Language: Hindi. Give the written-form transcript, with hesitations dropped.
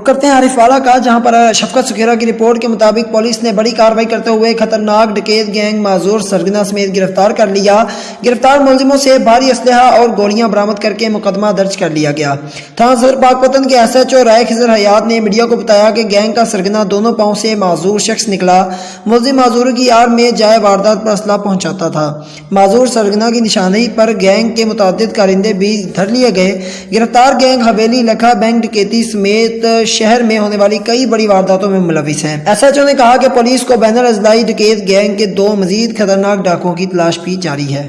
करते हैं आरिफ वाला का, जहां पर शफकत सुखेरा की रिपोर्ट के मुताबिक पुलिस ने बड़ी कार्रवाई करते हुए खतरनाक डकैत गैंग माजूर सरगना समेत गिरफ्तार कर लिया। गिरफ्तार मुलजिमों से भारी असलहा और गोलियां बरामद करके मुकदमा दर्ज कर लिया गया। थाना सदर पाकपतन के SHO राय खिजर हयात ने मीडिया को बताया कि गैंग का सरगना दोनों पांव से माजूर शख्स निकला। मुलजिम माजूर की आड़ में जाए वारदात पर असला पहुंचाता था। माजूर सरगना की निशानी पर गैंग के मुतादिद कारिंदे भी धर लिए गए। गिरफ्तार गैंग हवेली लखा बैंक डकैती समेत शहर में होने वाली कई बड़ी वारदातों में मुलविस है। SHO ने कहा कि पुलिस को बैनुल अज़लाई डकैत गैंग के 2 मजीद खतरनाक डाकुओं की तलाश भी जारी है।